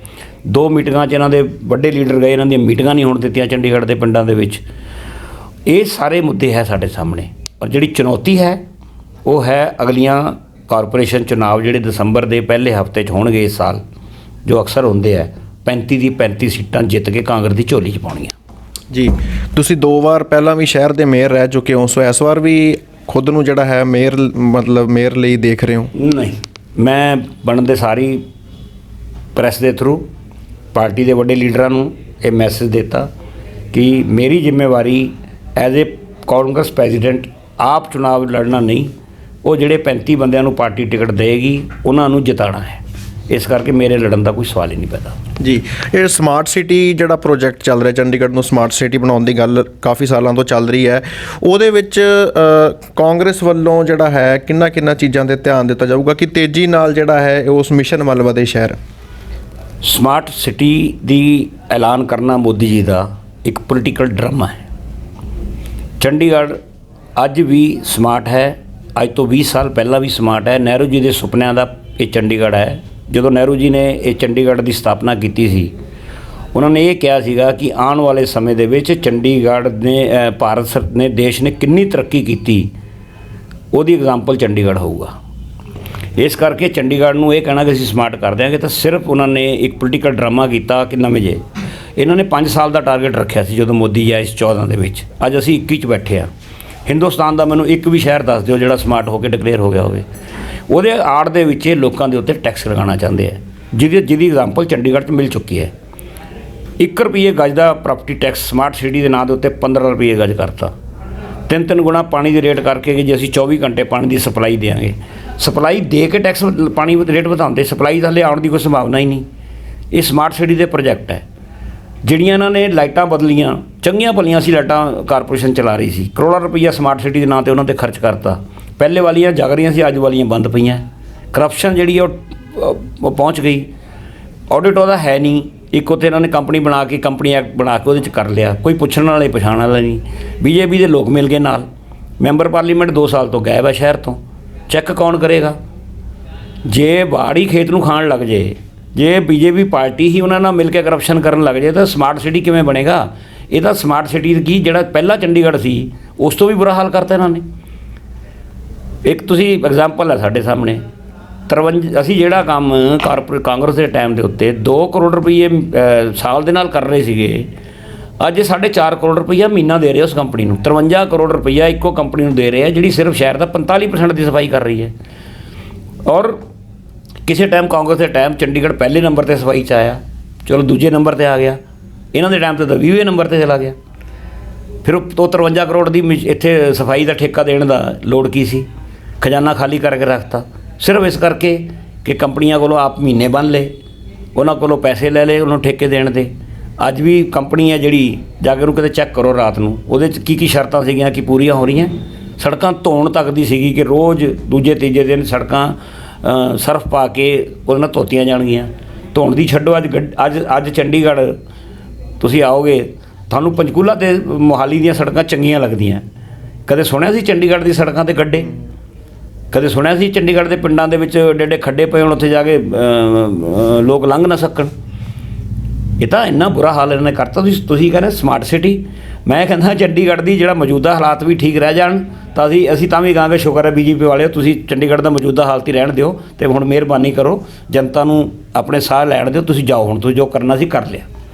2 ਮੀਟਿੰਗਾਂ 'ਚ ਇਹਨਾਂ ਦੇ ਵੱਡੇ ਲੀਡਰ ਗਏ, ਇਹਨਾਂ ਦੀਆਂ ਮੀਟਿੰਗਾਂ ਨਹੀਂ ਹੋਣ ਦਿੱਤੀਆਂ ਚੰਡੀਗੜ੍ਹ ਦੇ ਪਿੰਡਾਂ ਦੇ ਵਿੱਚ। ਇਹ ਸਾਰੇ ਮੁੱਦੇ ਹੈ ਸਾਡੇ ਸਾਹਮਣੇ। ਔਰ ਜਿਹੜੀ ਚੁਣੌਤੀ ਹੈ ਉਹ ਹੈ ਅਗਲੀਆਂ ਕਾਰਪੋਰੇਸ਼ਨ ਚੁਣਾਵ ਜਿਹੜੇ ਦਸੰਬਰ ਦੇ ਪਹਿਲੇ ਹਫ਼ਤੇ 'ਚ ਹੋਣਗੇ ਇਸ ਸਾਲ, ਜੋ ਅਕਸਰ ਹੁੰਦੇ ਹੈ। 35 ਦੀ 35 ਸੀਟਾਂ ਜਿੱਤ ਕੇ ਕਾਂਗਰਸ ਦੀ ਝੋਲੀ 'ਚ ਪਾਉਣੀਆਂ। ਜੀ, ਤੁਸੀਂ 2 ਵਾਰ ਪਹਿਲਾਂ ਵੀ ਸ਼ਹਿਰ ਦੇ ਮੇਅਰ ਰਹਿ ਚੁੱਕੇ ਹੋ, ਸੋ ਇਸ ਵਾਰ ਵੀ ਖੁਦ ਨੂੰ ਜਿਹੜਾ ਹੈ ਮੇਅਰ ਲਈ ਦੇਖ ਰਹੇ ਹੋ? ਨਹੀਂ, ਮੈਂ ਬਣਨ ਦੇ ਸਾਰੀ ਪ੍ਰੈਸ ਦੇ ਥਰੂ ਪਾਰਟੀ ਦੇ ਵੱਡੇ ਲੀਡਰਾਂ ਨੂੰ ਇਹ ਮੈਸੇਜ ਦਿੱਤਾ ਕਿ ਮੇਰੀ ਜ਼ਿੰਮੇਵਾਰੀ ਐਜ਼ ਏ ਕਾਂਗਰਸ ਪ੍ਰੈਜ਼ੀਡੈਂਟ ਆਪ ਚੁਣਾਵ ਲੜਨਾ ਨਹੀਂ, ਉਹ ਜਿਹੜੇ 35 ਬੰਦਿਆਂ ਨੂੰ ਪਾਰਟੀ ਟਿਕਟ ਦੇਗੀ ਉਹਨਾਂ ਨੂੰ ਜਿਤਾਉਣਾ ਹੈ। ਇਸ ਕਰਕੇ ਮੇਰੇ ਲੜਨ ਦਾ ਕੋਈ ਸਵਾਲ ਹੀ ਨਹੀਂ ਪੈਦਾ। ਜੀ, ਇਹ ਸਮਾਰਟ ਸਿਟੀ ਜਿਹੜਾ ਪ੍ਰੋਜੈਕਟ ਚੱਲ ਰਿਹਾ, ਚੰਡੀਗੜ੍ਹ ਨੂੰ ਸਮਾਰਟ ਸਿਟੀ ਬਣਾਉਣ ਦੀ ਗੱਲ ਕਾਫੀ ਸਾਲਾਂ ਤੋਂ ਚੱਲ ਰਹੀ ਹੈ, ਉਹਦੇ ਵਿੱਚ ਕਾਂਗਰਸ ਵੱਲੋਂ ਜਿਹੜਾ ਹੈ ਕਿੰਨਾ ਚੀਜ਼ਾਂ 'ਤੇ ਧਿਆਨ ਦਿੱਤਾ ਜਾਊਗਾ ਕਿ ਤੇਜ਼ੀ ਨਾਲ ਜਿਹੜਾ ਹੈ ਉਸ ਮਿਸ਼ਨ ਵੱਲ ਵਧੇ ਸ਼ਹਿਰ? ਸਮਾਰਟ ਸਿਟੀ ਦੀ ਐਲਾਨ ਕਰਨਾ ਮੋਦੀ ਜੀ ਦਾ ਇੱਕ ਪੋਲੀਟੀਕਲ ਡਰਾਮਾ ਹੈ। ਚੰਡੀਗੜ੍ਹ ਅੱਜ ਵੀ ਸਮਾਰਟ ਹੈ, ਅੱਜ ਤੋਂ 20 ਸਾਲ ਪਹਿਲਾਂ ਵੀ ਸਮਾਰਟ ਹੈ। ਨਹਿਰੂ ਜੀ ਦੇ ਸੁਪਨਿਆਂ ਦਾ ਇਹ ਚੰਡੀਗੜ੍ਹ ਹੈ। ਜਦੋਂ ਨਹਿਰੂ ਜੀ ਨੇ ਇਹ ਚੰਡੀਗੜ੍ਹ ਦੀ ਸਥਾਪਨਾ ਕੀਤੀ ਸੀ, ਉਹਨਾਂ ਨੇ ਇਹ ਕਿਹਾ ਸੀਗਾ ਕਿ ਆਉਣ ਵਾਲੇ ਸਮੇਂ ਦੇ ਵਿੱਚ ਚੰਡੀਗੜ੍ਹ ਨੇ ਨੇ ਦੇਸ਼ ਨੇ ਕਿੰਨੀ ਤਰੱਕੀ ਕੀਤੀ ਉਹਦੀ ਐਗਜ਼ਾਮਪਲ ਚੰਡੀਗੜ੍ਹ ਹੋਊਗਾ। ਇਸ ਕਰਕੇ ਚੰਡੀਗੜ੍ਹ ਨੂੰ ਇਹ ਕਹਿਣਾ ਕਿ ਅਸੀਂ ਸਮਾਰਟ ਕਰ ਦਿਆਂਗੇ ਤਾਂ ਸਿਰਫ ਉਹਨਾਂ ਨੇ ਇੱਕ ਪੋਲੀਟੀਕਲ ਡਰਾਮਾ ਕੀਤਾ ਕਿ ਨਵੇਂ ਜੇ ਇਹਨਾਂ ਨੇ 5 ਸਾਲ ਦਾ ਟਾਰਗੇਟ ਰੱਖਿਆ ਸੀ ਜਦੋਂ ਮੋਦੀ ਆਇਆ ਇਸ 14 ਦੇ ਵਿੱਚ। ਅੱਜ ਅਸੀਂ 21 'ਚ ਬੈਠੇ ਹਾਂ। ਹਿੰਦੁਸਤਾਨ ਦਾ ਮੈਨੂੰ ਇੱਕ ਵੀ ਸ਼ਹਿਰ ਦੱਸ ਦਿਓ ਜਿਹੜਾ ਸਮਾਰਟ ਹੋ ਕੇ ਡਿਕਲੇਅਰ ਹੋ ਗਿਆ ਹੋਵੇ। ਉਹਦੇ ਆੜ ਦੇ ਵਿੱਚ ਇਹ ਲੋਕਾਂ ਦੇ ਉੱਤੇ ਟੈਕਸ ਲਗਾਉਣਾ ਚਾਹੁੰਦੇ ਆ, ਜਿਹਦੀ ਐਗਜ਼ਾਮਪਲ ਚੰਡੀਗੜ੍ਹ 'ਚ ਮਿਲ ਚੁੱਕੀ ਹੈ। 1 ਰੁਪਏ ਗਜ ਦਾ ਪ੍ਰਾਪਰਟੀ ਟੈਕਸ ਸਮਾਰਟ ਸਿਟੀ ਦੇ ਨਾਂ ਦੇ ਉੱਤੇ 15 ਰੁਪਏ ਗਜ ਕਰਤਾ। 3 ਗੁਣਾ ਪਾਣੀ ਦੇ ਰੇਟ ਕਰਕੇ ਕਿ ਜੇ ਅਸੀਂ 24 ਘੰਟੇ ਪਾਣੀ ਦੀ ਸਪਲਾਈ ਦੇਵਾਂਗੇ, ਸਪਲਾਈ ਦੇ ਕੇ ਟੈਕਸ ਪਾਣੀ ਰੇਟ ਵਧਾਉਂਦੇ, ਸਪਲਾਈ ਦਾ ਹਲੇ ਆਉਣ ਦੀ ਕੋਈ ਸੰਭਾਵਨਾ ਹੀ ਨਹੀਂ। ਇਹ ਸਮਾਰਟ ਸਿਟੀ ਦੇ ਪ੍ਰੋਜੈਕਟ ਹੈ। ਜਿਹੜੀਆਂ ਇਹਨਾਂ ਨੇ ਲਾਈਟਾਂ ਬਦਲੀਆਂ, ਚੰਗੀਆਂ ਭਲੀਆਂ ਸੀ ਲਾਈਟਾਂ ਕਾਰਪੋਰੇਸ਼ਨ ਚਲਾ ਰਹੀ ਸੀ, ਕਰੋੜਾਂ ਰੁਪਈਆ ਸਮਾਰਟ ਸਿਟੀ ਦੇ ਨਾਂ 'ਤੇ ਉਹਨਾਂ 'ਤੇ ਖਰਚ ਕਰਤਾ। ਪਹਿਲੇ ਵਾਲੀਆਂ ਜਗ ਰਹੀਆਂ ਸੀ, ਅੱਜ ਵਾਲੀਆਂ ਬੰਦ ਪਈਆਂ। ਕਰਪਸ਼ਨ ਜਿਹੜੀ ਉਹ ਪਹੁੰਚ ਗਈ। ਆਡਿਟ ਉਹਦਾ ਹੈ ਨਹੀਂ। ਇੱਕ ਉੱਥੇ ਇਹਨਾਂ ਨੇ ਕੰਪਨੀ ਬਣਾ ਕੇ, ਕੰਪਨੀ ਐਕਟ ਬਣਾ ਕੇ ਉਹਦੇ 'ਚ ਕਰ ਲਿਆ। ਕੋਈ ਪੁੱਛਣ ਵਾਲੇ ਪਛਾਣ ਵਾਲਾ ਨਹੀਂ। ਬੀਜੇਪੀ ਦੇ ਲੋਕ ਮਿਲ ਗਏ ਨਾਲ। ਮੈਂਬਰ ਪਾਰਲੀਮੈਂਟ 2 ਸਾਲ ਤੋਂ ਗਾਇਬ ਹੈ ਸ਼ਹਿਰ ਤੋਂ। ਚੈੱਕ ਕੌਣ ਕਰੇਗਾ? ਜੇ ਬਾੜੀ ਖੇਤ ਨੂੰ ਖਾਣ ਲੱਗ ਜੇ, ਜੇ ਬੀਜੇਪੀ ਪਾਰਟੀ ਹੀ ਉਹਨਾਂ ਨਾਲ ਮਿਲ ਕੇ ਕਰਪਸ਼ਨ ਕਰਨ ਲੱਗ ਜੇ ਤਾਂ ਸਮਾਰਟ ਸਿਟੀ ਕਿਵੇਂ ਬਣੇਗਾ? ਇਹ ਤਾਂ ਸਮਾਰਟ ਸਿਟੀ ਕੀ, ਜਿਹੜਾ ਪਹਿਲਾ ਚੰਡੀਗੜ੍ਹ ਸੀ ਉਸ ਤੋਂ ਵੀ ਬੁਰਾ ਹਾਲ ਕਰਤਾ ਇਹਨਾਂ ਨੇ। ਇੱਕ ਤੁਸੀਂ ਐਗਜ਼ਾਮਪਲ ਹੈ ਸਾਡੇ ਸਾਹਮਣੇ। 53 ਅਸੀਂ ਜਿਹੜਾ ਕੰਮ ਕਾਂਗਰਸ ਦੇ ਟਾਈਮ ਦੇ ਉੱਤੇ 2 ਕਰੋੜ ਰੁਪਏ ਸਾਲ ਦੇ ਨਾਲ ਕਰ ਰਹੇ ਸੀਗੇ, ਅੱਜ 4.5 ਕਰੋੜ ਰੁਪਈਆ ਮਹੀਨਾ ਦੇ ਰਹੇ ਉਸ ਕੰਪਨੀ ਨੂੰ। 53 ਕਰੋੜ ਰੁਪਈਆ ਇੱਕੋ ਕੰਪਨੀ ਨੂੰ ਦੇ ਰਹੇ ਆ ਜਿਹੜੀ ਸਿਰਫ ਸ਼ਹਿਰ ਦਾ 45% ਦੀ ਸਫਾਈ ਕਰ ਰਹੀ ਹੈ। ਔਰ ਕਿਸੇ ਟਾਈਮ ਕਾਂਗਰਸ ਦੇ ਟਾਈਮ ਚੰਡੀਗੜ੍ਹ ਪਹਿਲੇ ਨੰਬਰ 'ਤੇ ਸਫਾਈ 'ਚ ਆਇਆ, ਚਲੋ ਦੂਜੇ ਨੰਬਰ 'ਤੇ ਆ ਗਿਆ। ਇਹਨਾਂ ਦੇ ਟਾਈਮ 'ਤੇ ਤਾਂ 20ਵੇਂ ਨੰਬਰ 'ਤੇ ਚਲਾ ਗਿਆ। ਫਿਰ ਉਹ 53 ਕਰੋੜ ਦੀ ਇੱਥੇ ਸਫਾਈ ਦਾ ਠੇਕਾ ਦੇਣ ਦਾ ਲੋੜ ਕੀ ਸੀ? ਖਜ਼ਾਨਾ ਖਾਲੀ ਕਰਕੇ ਰੱਖਤਾ ਸਿਰਫ ਇਸ ਕਰਕੇ ਕਿ ਕੰਪਨੀਆਂ ਕੋਲੋਂ ਆਪ ਮਹੀਨੇ ਬੰਨ੍ਹ ਲਏ, ਉਹਨਾਂ ਕੋਲੋਂ ਪੈਸੇ ਲੈ ਲਏ ਉਹਨੂੰ ਠੇਕੇ ਦੇਣ ਦੇ। ਅੱਜ ਵੀ ਕੰਪਨੀ ਹੈ ਜਿਹੜੀ, ਜਾ ਕੇ ਉਹਨੂੰ ਕਿਤੇ ਚੈੱਕ ਕਰੋ ਰਾਤ ਨੂੰ, ਉਹਦੇ 'ਚ ਕੀ ਸ਼ਰਤਾਂ ਸੀਗੀਆਂ ਕਿ ਪੂਰੀਆਂ ਹੋ ਰਹੀਆਂ। ਸੜਕਾਂ ਧੋਣ ਤੱਕ ਦੀ ਸੀਗੀ ਕਿ ਰੋਜ਼ ਦੂਜੇ ਤੀਜੇ ਦਿਨ ਸੜਕਾਂ ਸਰਫ ਪਾ ਕੇ ਉਹਦੇ ਨਾਲ ਧੋਤੀਆਂ ਜਾਣਗੀਆਂ। ਧੋਣ ਦੀ ਛੱਡੋ, ਅੱਜ ਚੰਡੀਗੜ੍ਹ ਤੁਸੀਂ ਆਓਗੇ, ਤੁਹਾਨੂੰ ਪੰਚਕੂਲਾ ਅਤੇ ਮੋਹਾਲੀ ਦੀਆਂ ਸੜਕਾਂ ਚੰਗੀਆਂ ਲੱਗਦੀਆਂ। ਕਦੇ ਸੁਣਿਆ ਸੀ ਚੰਡੀਗੜ੍ਹ ਦੀ ਸੜਕਾਂ 'ਤੇ ਗੱਡੇ? ਕਦੇ ਸੁਣਿਆ ਸੀ ਚੰਡੀਗੜ੍ਹ ਦੇ ਪਿੰਡਾਂ ਦੇ ਵਿੱਚ ਏਡੇ ਖੱਡੇ ਪਏ ਹੋਣ, ਉੱਥੇ ਜਾ ਕੇ ਲੋਕ ਲੰਘ ਨਾ ਸਕਣ? ਇਹ ਤਾਂ ਇੰਨਾ ਬੁਰਾ ਹਾਲ ਇਹਨਾਂ ਨੇ ਕਰਤਾ। ਤੁਸੀਂ ਕਹਿੰਦੇ ਸਮਾਰਟ ਸਿਟੀ। ਮੈਂ ਕਹਿੰਦਾ ਚੰਡੀਗੜ੍ਹ ਦੀ ਜਿਹੜਾ ਮੌਜੂਦਾ ਹਾਲਾਤ ਵੀ ਠੀਕ ਰਹਿ ਜਾਣ ਤਾਂ ਅਸੀਂ ਤਾਂ ਵੀ ਕਹਾਂਗੇ ਸ਼ੁਕਰ ਹੈ ਬੀਜੇਪੀ ਵਾਲਿਓ, ਤੁਸੀਂ ਚੰਡੀਗੜ੍ਹ ਦਾ ਮੌਜੂਦਾ ਹਾਲਤ ਹੀ ਰਹਿਣ ਦਿਓ ਅਤੇ ਹੁਣ ਮਿਹਰਬਾਨੀ ਕਰੋ, ਜਨਤਾ ਨੂੰ ਆਪਣੇ ਸਾਹ ਲੈਣ ਦਿਓ। ਤੁਸੀਂ ਜਾਓ, ਹੁਣ ਤੁਸੀਂ ਜੋ ਕਰਨਾ ਸੀ ਕਰ ਲਿਆ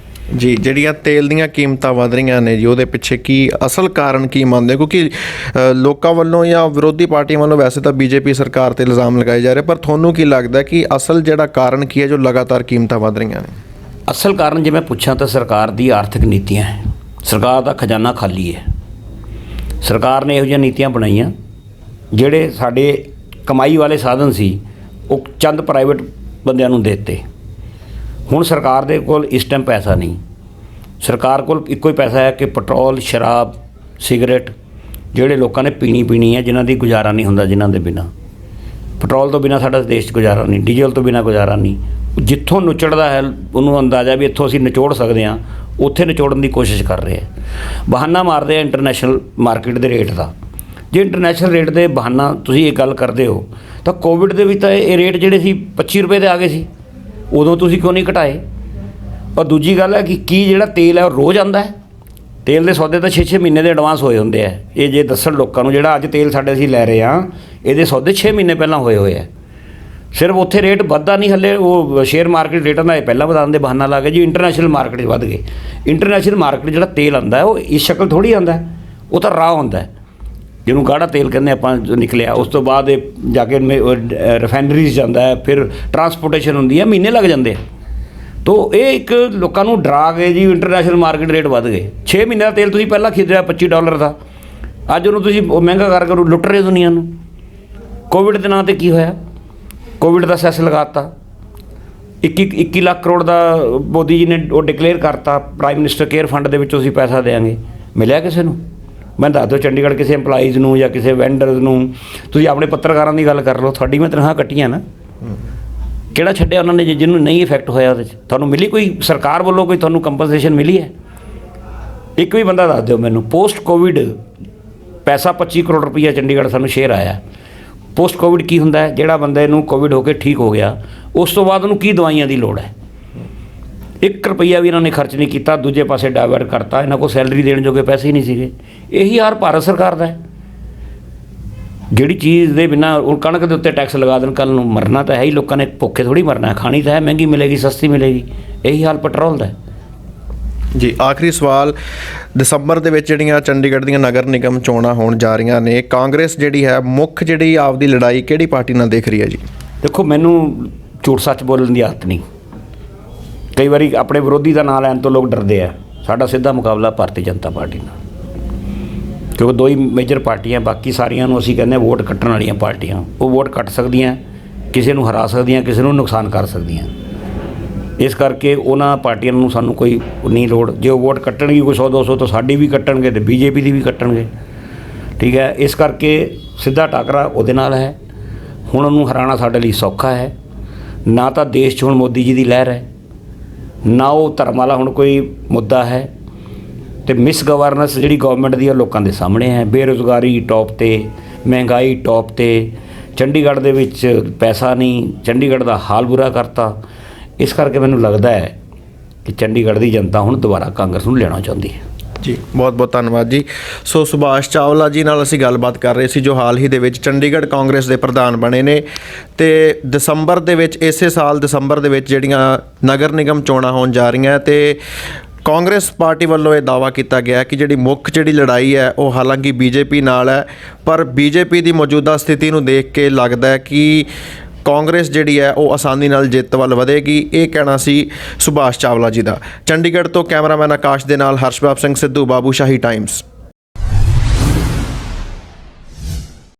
ਜੀ। ਜਿਹੜੀਆਂ ਤੇਲ ਦੀਆਂ ਕੀਮਤਾਂ ਵਧ ਰਹੀਆਂ ਨੇ ਜੀ, ਉਹਦੇ ਪਿੱਛੇ ਕੀ ਅਸਲ ਕਾਰਨ ਕੀ ਮੰਨਦੇ ਹੋ? ਕਿਉਂਕਿ ਲੋਕਾਂ ਵੱਲੋਂ ਜਾਂ ਵਿਰੋਧੀ ਪਾਰਟੀਆਂ ਵੱਲੋਂ ਵੈਸੇ ਤਾਂ ਬੀਜੇਪੀ ਸਰਕਾਰ 'ਤੇ ਇਲਜ਼ਾਮ ਲਗਾਏ ਜਾ ਰਹੇ, ਪਰ ਤੁਹਾਨੂੰ ਕੀ ਲੱਗਦਾ ਕਿ ਅਸਲ ਜਿਹੜਾ ਕਾਰਨ ਕੀ ਹੈ ਜੋ ਲਗਾਤਾਰ ਕੀਮਤਾਂ ਵਧ ਰਹੀਆਂ ਨੇ? ਅਸਲ ਕਾਰਨ ਜੇ ਮੈਂ ਪੁੱਛਾਂ ਤਾਂ ਸਰਕਾਰ ਦੀ ਆਰਥਿਕ ਨੀਤੀਆਂ ਹੈ। ਸਰਕਾਰ ਦਾ ਖਜ਼ਾਨਾ ਖਾਲੀ ਹੈ। ਸਰਕਾਰ ਨੇ ਇਹੋ ਜਿਹੀਆਂ ਨੀਤੀਆਂ ਬਣਾਈਆਂ ਜਿਹੜੇ ਸਾਡੇ ਕਮਾਈ ਵਾਲੇ ਸਾਧਨ ਸੀ ਉਹ ਚੰਦ ਪ੍ਰਾਈਵੇਟ ਬੰਦਿਆਂ ਨੂੰ ਦੇ ਦਿੱਤੇ। ਹੁਣ ਸਰਕਾਰ ਦੇ ਕੋਲ ਇਸ ਟਾਈਮ ਪੈਸਾ ਨਹੀਂ। ਸਰਕਾਰ ਕੋਲ ਇੱਕੋ ਹੀ ਪੈਸਾ ਹੈ ਕਿ ਪੈਟਰੋਲ, ਸ਼ਰਾਬ, ਸਿਗਰਟ ਜਿਹੜੇ ਲੋਕਾਂ ਨੇ ਪੀਣੀ ਹੈ, ਜਿਨ੍ਹਾਂ ਦੀ ਗੁਜ਼ਾਰਾ ਨਹੀਂ ਹੁੰਦਾ, ਜਿਨ੍ਹਾਂ ਦੇ ਬਿਨਾਂ। ਪੈਟਰੋਲ ਤੋਂ ਬਿਨਾਂ ਸਾਡਾ ਦੇਸ਼ 'ਚ ਗੁਜ਼ਾਰਾ ਨਹੀਂ, ਡੀਜ਼ਲ ਤੋਂ ਬਿਨਾਂ ਗੁਜ਼ਾਰਾ ਨਹੀਂ। ਜਿੱਥੋਂ ਨੁਚੜਦਾ ਹੈ ਉਹਨੂੰ ਅੰਦਾਜ਼ਾ ਵੀ ਇੱਥੋਂ ਅਸੀਂ ਨਿਚੋੜ ਸਕਦੇ ਹਾਂ, ਉੱਥੇ ਨਿਚੋੜਨ ਦੀ ਕੋਸ਼ਿਸ਼ ਕਰ ਰਹੇ ਆ। ਬਹਾਨਾ ਮਾਰਦੇ ਆ ਇੰਟਰਨੈਸ਼ਨਲ ਮਾਰਕੀਟ ਦੇ ਰੇਟ ਦਾ। ਜੇ ਇੰਟਰਨੈਸ਼ਨਲ ਰੇਟ ਦੇ ਬਹਾਨਾ ਤੁਸੀਂ ਇਹ ਗੱਲ ਕਰਦੇ ਹੋ ਤਾਂ ਕੋਵਿਡ ਦੇ ਵਿੱਚ ਤਾਂ ਇਹ ਰੇਟ ਜਿਹੜੇ ਸੀ 25 ਰੁਪਏ 'ਤੇ ਆ ਗਏ ਸੀ, ਉਦੋਂ ਤੁਸੀਂ ਕਿਉਂ ਨਹੀਂ ਘਟਾਏ? ਔਰ ਦੂਜੀ ਗੱਲ ਹੈ ਕਿ ਜਿਹੜਾ ਤੇਲ ਹੈ ਉਹ ਰੋਜ਼ ਆਉਂਦਾ ਹੈ। ਤੇਲ ਦੇ ਸੌਦੇ ਤਾਂ 6-6 ਮਹੀਨੇ ਦੇ ਐਡਵਾਂਸ ਹੋਏ ਹੁੰਦੇ ਆ। ਇਹ ਜੇ ਦੱਸਣ ਲੋਕਾਂ ਨੂੰ, ਜਿਹੜਾ ਅੱਜ ਤੇਲ ਸਾਡੇ ਅਸੀਂ ਲੈ ਰਹੇ ਹਾਂ, ਇਹਦੇ ਸੌਦੇ 6 ਮਹੀਨੇ ਪਹਿਲਾਂ ਹੋਏ ਆ। ਸਿਰਫ ਉੱਥੇ ਰੇਟ ਵੱਧਦਾ ਨਹੀਂ, ਹਲੇ ਉਹ ਸ਼ੇਅਰ ਮਾਰਕੀਟ ਰੇਟਾਂ ਦਾ ਇਹ ਪਹਿਲਾਂ ਵਧਾਉਣ ਦੇ ਬਹਾਨਾ ਲਾ ਕੇ ਜੀ ਇੰਟਰਨੈਸ਼ਨਲ ਮਾਰਕੀਟ 'ਚ ਵੱਧ ਗਏ। ਇੰਟਰਨੈਸ਼ਨਲ ਮਾਰਕੀਟ ਜਿਹੜਾ ਤੇਲ ਆਉਂਦਾ ਉਹ ਇਸ ਸ਼ਕਲ ਥੋੜ੍ਹੀ ਆਉਂਦਾ, ਉਹ ਤਾਂ ਰਾਹ ਹੁੰਦਾ, ਜਿਹਨੂੰ ਗਾੜਾ ਤੇਲ ਕਹਿੰਦੇ ਆਪਾਂ, ਜੋ ਨਿਕਲਿਆ। ਉਸ ਤੋਂ ਬਾਅਦ ਇਹ ਜਾ ਕੇ ਰਿਫਾਈਨਰੀਜ਼ ਜਾਂਦਾ ਹੈ, ਫਿਰ ਟਰਾਂਸਪੋਰਟੇਸ਼ਨ ਹੁੰਦੀ ਹੈ, ਮਹੀਨੇ ਲੱਗ ਜਾਂਦੇ ਆ। ਤੋ ਇਹ ਇੱਕ ਲੋਕਾਂ ਨੂੰ ਡਰਾ ਕੇ ਜੀ ਇੰਟਰਨੈਸ਼ਨਲ ਮਾਰਕੀਟ ਰੇਟ ਵੱਧ ਗਏ। 6 ਮਹੀਨੇ ਦਾ ਤੇਲ ਤੁਸੀਂ ਪਹਿਲਾਂ ਖਰੀਦਿਆ $25 ਦਾ, ਅੱਜ ਉਹਨੂੰ ਤੁਸੀਂ ਮਹਿੰਗਾ ਕਰਕੇ ਲੁੱਟ ਰਹੇ ਦੁਨੀਆ ਨੂੰ। ਕੋਵਿਡ ਦੇ ਨਾਂ 'ਤੇ ਕੀ ਹੋਇਆ? ਕੋਵਿਡ ਦਾ ਸੈਸ ਲਗਾਤਾ। 21 ਲੱਖ ਕਰੋੜ ਦਾ ਮੋਦੀ ਜੀ ਨੇ ਉਹ ਡਿਕਲੇਅਰ ਕਰਤਾ, ਪ੍ਰਾਈਮ ਮਿਨਿਸਟਰ ਕੇਅਰ ਫੰਡ ਦੇ ਵਿੱਚੋਂ ਅਸੀਂ ਪੈਸਾ ਦੇਵਾਂਗੇ। ਮਿਲਿਆ ਕਿਸੇ ਨੂੰ? ਮੈਂ ਦੱਸ ਦਿਓ, ਚੰਡੀਗੜ੍ਹ ਕਿਸੇ ਇੰਪਲਾਈਜ਼ ਨੂੰ ਜਾਂ ਕਿਸੇ ਵੈਂਡਰਸ ਨੂੰ। ਤੁਸੀਂ ਆਪਣੇ ਪੱਤਰਕਾਰਾਂ ਦੀ ਗੱਲ ਕਰ ਲਓ, ਤੁਹਾਡੀ ਮੈਂ ਤਨਖਾਹ ਕੱਟੀਆਂ ਨਾ, ਕਿਹੜਾ ਛੱਡਿਆ ਉਹਨਾਂ ਨੇ ਜਿਹਨੂੰ ਨਹੀਂ ਇਫੈਕਟ ਹੋਇਆ ਉਹਦੇ 'ਚ? ਤੁਹਾਨੂੰ ਮਿਲੀ ਕੋਈ ਸਰਕਾਰ ਵੱਲੋਂ ਕੋਈ ਤੁਹਾਨੂੰ ਕੰਪਨਸੇਸ਼ਨ ਮਿਲੀ ਹੈ? ਇੱਕ ਵੀ ਬੰਦਾ ਦੱਸ ਦਿਓ ਮੈਨੂੰ। ਪੋਸਟ ਕੋਵਿਡ ਪੈਸਾ 25 ਕਰੋੜ ਰੁਪਈਆ ਚੰਡੀਗੜ੍ਹ ਸਾਨੂੰ ਸ਼ੇਅਰ ਆਇਆ। ਪੋਸਟ ਕੋਵਿਡ ਕੀ ਹੁੰਦਾ ਹੈ? ਜਿਹੜਾ ਬੰਦੇ ਨੂੰ ਕੋਵਿਡ ਹੋ ਕੇ ਠੀਕ ਹੋ ਗਿਆ, ਉਸ ਤੋਂ ਬਾਅਦ ਉਹਨੂੰ ਕੀ ਦਵਾਈਆਂ ਦੀ ਲੋੜ ਹੈ? 1 ਰੁਪਈਆ ਵੀ ਇਹਨਾਂ ਨੇ ਖਰਚ ਨਹੀਂ ਕੀਤਾ, ਦੂਜੇ ਪਾਸੇ ਡਾਇਵਰਟ ਕਰਤਾ। ਇਹਨਾਂ ਕੋਲ ਸੈਲਰੀ ਦੇਣ ਜੋਗੇ ਪੈਸੇ ਹੀ ਨਹੀਂ ਸੀਗੇ। ਇਹੀ ਹਾਲ ਭਾਰਤ ਸਰਕਾਰ ਦਾ ਹੈ। ਜਿਹੜੀ ਚੀਜ਼ ਦੇ ਬਿਨਾਂ ਹੁਣ ਕਣਕ ਦੇ ਉੱਤੇ ਟੈਕਸ ਲਗਾ ਦੇਣ, ਕੱਲ੍ਹ ਨੂੰ ਮਰਨਾ ਤਾਂ ਹੈ ਹੀ, ਲੋਕਾਂ ਨੇ ਭੁੱਖੇ ਥੋੜ੍ਹੀ ਮਰਨਾ, ਖਾਣੀ ਤਾਂ ਹੈ, ਮਹਿੰਗੀ ਮਿਲੇਗੀ, ਸਸਤੀ ਮਿਲੇਗੀ। ਇਹੀ ਹਾਲ ਪੈਟਰੋਲ ਦਾ ਹੈ। ਜੀ ਆਖਰੀ ਸਵਾਲ, ਦਸੰਬਰ ਦੇ ਵਿੱਚ ਜਿਹੜੀਆਂ ਚੰਡੀਗੜ੍ਹ ਦੀਆਂ ਨਗਰ ਨਿਗਮ ਚੋਣਾਂ ਹੋਣ ਜਾ ਰਹੀਆਂ ਨੇ, ਕਾਂਗਰਸ ਜਿਹੜੀ ਹੈ ਮੁੱਖ ਜਿਹੜੀ ਆਪਦੀ ਲੜਾਈ ਕਿਹੜੀ ਪਾਰਟੀ ਨਾਲ ਦੇਖ ਰਹੀ ਹੈ ਜੀ? ਦੇਖੋ, ਮੈਨੂੰ ਝੂਠ ਸੱਚ ਬੋਲਣ ਦੀ ਆਦਤ ਨਹੀਂ। ਕਈ ਵਾਰੀ ਆਪਣੇ ਵਿਰੋਧੀ ਦਾ ਨਾਂ ਲੈਣ ਤੋਂ ਲੋਕ ਡਰਦੇ ਆ। ਸਾਡਾ ਸਿੱਧਾ ਮੁਕਾਬਲਾ ਭਾਰਤੀ ਜਨਤਾ ਪਾਰਟੀ ਨਾਲ, ਕਿਉਂਕਿ 2 ਹੀ ਮੇਜਰ ਪਾਰਟੀਆਂ, ਬਾਕੀ ਸਾਰੀਆਂ ਨੂੰ ਅਸੀਂ ਕਹਿੰਦੇ ਵੋਟ ਕੱਟਣ ਵਾਲੀਆਂ ਪਾਰਟੀਆਂ। ਉਹ ਵੋਟ ਕੱਟ ਸਕਦੀਆਂ, ਕਿਸੇ ਨੂੰ ਹਰਾ ਸਕਦੀਆਂ, ਕਿਸੇ ਨੂੰ ਨੁਕਸਾਨ ਕਰ ਸਕਦੀਆਂ। ਇਸ ਕਰਕੇ ਉਹਨਾਂ ਪਾਰਟੀਆਂ ਨੂੰ ਸਾਨੂੰ ਕੋਈ ਨਹੀਂ ਲੋੜ। ਜੇ ਉਹ ਵੋਟ ਕੱਟਣਗੇ ਕੋਈ 100-200 ਤਾਂ ਸਾਡੀ ਵੀ ਕੱਟਣਗੇ ਤੇ ਬੀਜੇਪੀ ਦੀ ਵੀ ਕੱਟਣਗੇ, ਠੀਕ ਹੈ। ਇਸ ਕਰਕੇ ਸਿੱਧਾ ਟਾਕਰਾ ਉਹਦੇ ਨਾਲ ਹੈ। ਹੁਣ ਉਹਨੂੰ ਹਰਾਉਣਾ ਸਾਡੇ ਲਈ ਸੌਖਾ ਹੈ। ਨਾ ਤਾਂ ਦੇਸ਼ 'ਚ ਹੁਣ ਮੋਦੀ ਜੀ ਦੀ ਲਹਿਰ ਹੈ, ਨਾ ਉਹ ਧਰਮ ਵਾਲਾ ਹੁਣ ਕੋਈ ਮੁੱਦਾ ਹੈ, ਅਤੇ ਮਿਸ ਗਵਰਨੈਂਸ ਜਿਹੜੀ ਗੌਰਮੈਂਟ ਦੀ ਉਹ ਲੋਕਾਂ ਦੇ ਸਾਹਮਣੇ ਹੈ। ਬੇਰੁਜ਼ਗਾਰੀ ਟੌਪ 'ਤੇ, ਮਹਿੰਗਾਈ ਟੌਪ 'ਤੇ, ਚੰਡੀਗੜ੍ਹ ਦੇ ਵਿੱਚ ਪੈਸਾ ਨਹੀਂ, ਚੰਡੀਗੜ੍ਹ ਦਾ ਹਾਲ ਬੁਰਾ ਕਰਤਾ। ਇਸ ਕਰਕੇ ਮੈਨੂੰ ਲੱਗਦਾ ਹੈ ਕਿ ਚੰਡੀਗੜ੍ਹ ਦੀ ਜਨਤਾ ਹੁਣ ਦੁਬਾਰਾ ਕਾਂਗਰਸ ਨੂੰ ਲੈਣਾ ਚਾਹੁੰਦੀ ਹੈ। ਜੀ ਬਹੁਤ ਬਹੁਤ ਧੰਨਵਾਦ ਜੀ। ਸੋ ਸੁਭਾਸ਼ ਚਾਵਲਾ ਜੀ ਨਾਲ ਅਸੀਂ ਗੱਲਬਾਤ ਕਰ ਰਹੇ ਸੀ, ਜੋ ਹਾਲ ਹੀ ਦੇ ਵਿੱਚ ਚੰਡੀਗੜ੍ਹ ਕਾਂਗਰਸ ਦੇ ਪ੍ਰਧਾਨ ਬਣੇ ਨੇ, ਅਤੇ ਦਸੰਬਰ ਦੇ ਵਿੱਚ, ਇਸੇ ਸਾਲ ਦਸੰਬਰ ਦੇ ਵਿੱਚ ਜਿਹੜੀਆਂ ਨਗਰ ਨਿਗਮ ਚੋਣਾਂ ਹੋਣ ਜਾ ਰਹੀਆਂ, ਅਤੇ ਕਾਂਗਰਸ ਪਾਰਟੀ ਵੱਲੋਂ ਇਹ ਦਾਅਵਾ ਕੀਤਾ ਗਿਆ ਕਿ ਜਿਹੜੀ ਮੁੱਖ ਜਿਹੜੀ ਲੜਾਈ ਹੈ ਉਹ ਹਾਲਾਂਕਿ ਬੀਜੇਪੀ ਨਾਲ ਹੈ, ਪਰ ਬੀਜੇਪੀ ਦੀ ਮੌਜੂਦਾ ਸਥਿਤੀ ਨੂੰ ਦੇਖ ਕੇ ਲੱਗਦਾ ਹੈ ਕਿ ਕਾਂਗਰਸ ਜਿਹੜੀ ਹੈ ਉਹ ਆਸਾਨੀ ਨਾਲ ਜਿੱਤ ਵੱਲ ਵਧੇਗੀ। ਇਹ ਕਹਿਣਾ ਸੀ ਸੁਭਾਸ਼ ਚਾਵਲਾ ਜੀ ਦਾ। ਚੰਡੀਗੜ੍ਹ ਤੋਂ ਕੈਮਰਾਮੈਨ ਆਕਾਸ਼ ਦੇ ਨਾਲ ਹਰਸ਼ਬਾਬ ਸਿੰਘ ਸਿੱਧੂ, ਬਾਬੂਸ਼ਾਹੀ ਟਾਈਮਸ।